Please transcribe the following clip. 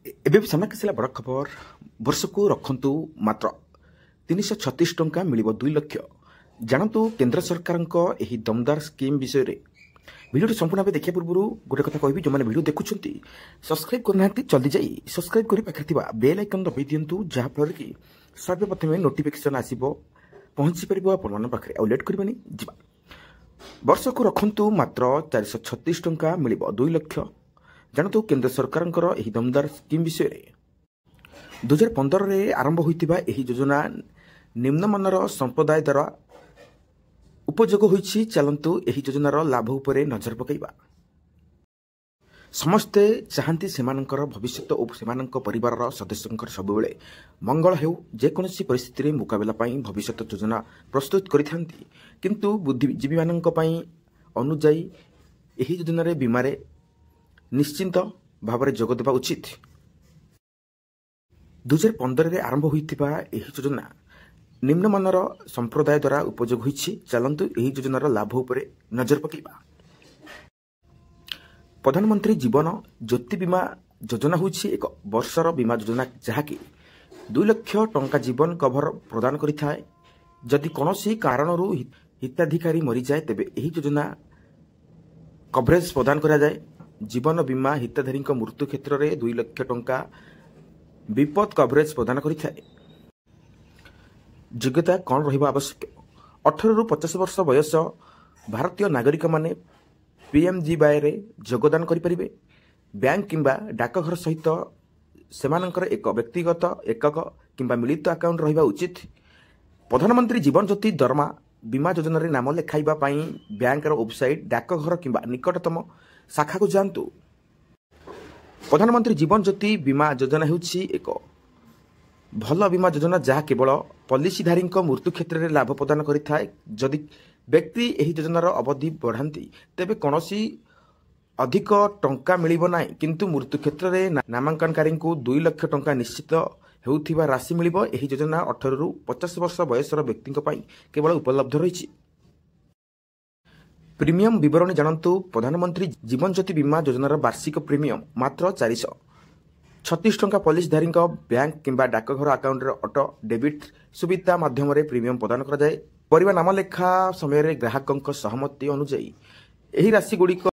ଏବେ ବି ସାମ୍ନାକୁ ଆସିଲା ବଡ଼ ଖବର। ବର୍ଷକୁ ରଖନ୍ତୁ ମାତ୍ର 336 ଟଙ୍କା ମିଳିବ 2 ଲକ୍ଷ। ଜାଣନ୍ତୁ କେନ୍ଦ୍ର ସରକାରଙ୍କ ଏହି ଦମଦାର ସ୍କିମ୍ ବିଷୟରେ। ଭିଡ଼ିଓଟି ସମ୍ପୂର୍ଣ୍ଣ ଭାବେ ଦେଖିବା ପୂର୍ବରୁ ଗୋଟେ କଥା କହିବି, ଯେଉଁମାନେ ଭିଡ଼ିଓ ଦେଖୁଛନ୍ତି ସବସ୍କ୍ରାଇବ୍ କରିନାହାନ୍ତି ଜଲ୍ଦି ଯାଇ ସବସ୍କ୍ରାଇବ୍ କରି ପାଖରେ ଥିବା ବେଲ୍ ଆଇକନ୍ ଦବାଇ ଦିଅନ୍ତୁ, ଯାହାଫଳରେ କି ସର୍ବପ୍ରଥମେ ନୋଟିଫିକେସନ୍ ଆସିବ, ପହଞ୍ଚି ପାରିବ ଆପଣମାନଙ୍କ ପାଖରେ। ଆଉ ଲେଟ୍ କରିବାନି, ଯିବା। ବର୍ଷକୁ ରଖନ୍ତୁ ମାତ୍ର 436 ଟଙ୍କା ମିଳିବ 2 ଲକ୍ଷ। ଜାଣନ୍ତୁ କେନ୍ଦ୍ର ସରକାରଙ୍କର ଏହି ଦମଦାର ସ୍କିମ୍ ବିଷୟରେ। 2015ରେ ଆରମ୍ଭ ହୋଇଥିବା ଏହି ଯୋଜନା ନିମ୍ନମାନର ସମ୍ପ୍ରଦାୟ ଦ୍ୱାରା ଉପଯୋଗ ହୋଇଛି। ଚାଲନ୍ତୁ ଏହି ଯୋଜନାର ଲାଭ ଉପରେ ନଜର ପକାଇବା। ସମସ୍ତେ ଚାହାନ୍ତି ସେମାନଙ୍କର ଭବିଷ୍ୟତ ଓ ସେମାନଙ୍କ ପରିବାରର ସଦସ୍ୟଙ୍କର ସବୁବେଳେ ମଙ୍ଗଳ ହେଉ। ଯେକୌଣସି ପରିସ୍ଥିତିରେ ମୁକାବିଲା ପାଇଁ ଭବିଷ୍ୟତ ଯୋଜନା ପ୍ରସ୍ତୁତ କରିଥାନ୍ତି, କିନ୍ତୁ ବୁଦ୍ଧିଜୀବୀମାନଙ୍କ ପାଇଁ ଅନୁଯାୟୀ ଏହି ଯୋଜନାରେ ବୀମାରେ ନିଶ୍ଚିନ୍ତ ଭାବରେ ଯୋଗ ଦେବା ଉଚିତ। 2015ରେ ଆରମ୍ଭ ହୋଇଥିବା ଏହି ଯୋଜନା ନିମ୍ନମାନର ସମ୍ପ୍ରଦାୟ ଦ୍ୱାରା ଉପଯୋଗ ହୋଇଛି। ଚାଲନ୍ତୁ ଏହି ଯୋଜନାର ଲାଭ ଉପରେ ନଜର ପକାଇବା। ପ୍ରଧାନମନ୍ତ୍ରୀ ଜୀବନ ଜ୍ୟୋତି ବୀମା ଯୋଜନା ହେଉଛି ଏକ ବର୍ଷର ବୀମା ଯୋଜନା, ଯାହାକି 2 ଲକ୍ଷ ଟଙ୍କା ଜୀବନ କଭର ପ୍ରଦାନ କରିଥାଏ। ଯଦି କୌଣସି କାରଣରୁ ହିତାଧିକାରୀ ମରିଯାଏ, ତେବେ ଏହି ଯୋଜନା କଭରେଜ ପ୍ରଦାନ କରାଯାଏ। ଜୀବନ ବୀମା ହିତାଧାରୀଙ୍କ ମୃତ୍ୟୁ କ୍ଷେତ୍ରରେ 2 ଲକ୍ଷ ଟଙ୍କା ବିପଦ କଭରେଜ ପ୍ରଦାନ କରିଥାଏ। ଯୋଗ୍ୟତା କ'ଣ ରହିବା ଆବଶ୍ୟକ? 18ରୁ 50 ବର୍ଷ ବୟସ ଭାରତୀୟ ନାଗରିକମାନେ PMJYରେ ଯୋଗଦାନ କରିପାରିବେ। ବ୍ୟାଙ୍କ କିମ୍ବା ଡାକଘର ସହିତ ସେମାନଙ୍କର ଏକ ବ୍ୟକ୍ତିଗତ ଏକକ କିମ୍ବା ମିଳିତ ଆକାଉଣ୍ଟ ରହିବା ଉଚିତ। ପ୍ରଧାନମନ୍ତ୍ରୀ ଜୀବନ ଜ୍ୟୋତି ଦରମା ବୀମା ଯୋଜନାରେ ନାମ ଲେଖାଇବା ପାଇଁ ବ୍ୟାଙ୍କର ୱେବସାଇଟ୍, ଡାକଘର କିମ୍ବା ନିକଟତମ ଶାଖାକୁ ଯାଆନ୍ତୁ। ପ୍ରଧାନମନ୍ତ୍ରୀ ଜୀବନ ଜ୍ୟୋତି ବୀମା ଯୋଜନା ହେଉଛି ଏକ ଭଲ ବୀମା ଯୋଜନା, ଯାହା କେବଳ ପଲିସିଧାରୀଙ୍କ ମୃତ୍ୟୁ କ୍ଷେତ୍ରରେ ଲାଭ ପ୍ରଦାନ କରିଥାଏ। ଯଦି ବ୍ୟକ୍ତି ଏହି ଯୋଜନାର ଅବଧି ବଢ଼ାନ୍ତି, ତେବେ କୌଣସି ଅଧିକ ଟଙ୍କା ମିଳିବ ନାହିଁ, କିନ୍ତୁ ମୃତ୍ୟୁ କ୍ଷେତ୍ରରେ ନାମାଙ୍କନକାରୀଙ୍କୁ 2 ଲକ୍ଷ ଟଙ୍କା ନିଶ୍ଚିତ ହେଉଥିବା ରାଶି ମିଳିବ। ଏହି ଯୋଜନା 18ରୁ 50 ବର୍ଷ ବୟସର ବ୍ୟକ୍ତିଙ୍କ ପାଇଁ କେବଳ ଉପଲବ୍ଧ ରହିଛି। ପ୍ରିମିୟମ ବିବରଣୀ ଜାଣନ୍ତୁ। ପ୍ରଧାନମନ୍ତ୍ରୀ ଜୀବନ ଜ୍ୟୋତି ବୀମା ଯୋଜନାର ବାର୍ଷିକ ପ୍ରିମିୟମ ମାତ୍ର 436 ଟଙ୍କା। ପଲିସିଧାରୀଙ୍କ ବ୍ୟାଙ୍କ କିମ୍ବା ଡାକଘର ଆକାଉଣ୍ଟରେ ଅଟୋ ଡେବିଟ୍ ସୁବିଧା ମାଧ୍ୟମରେ ପ୍ରିମିୟମ ପ୍ରଦାନ କରାଯାଏ। ପରିବା ନାମ ଲେଖା ସମୟରେ ଗ୍ରାହକଙ୍କ ସହମତି ଅନୁଯାୟୀ ଏହି ରାଶିଗୁଡ଼ିକ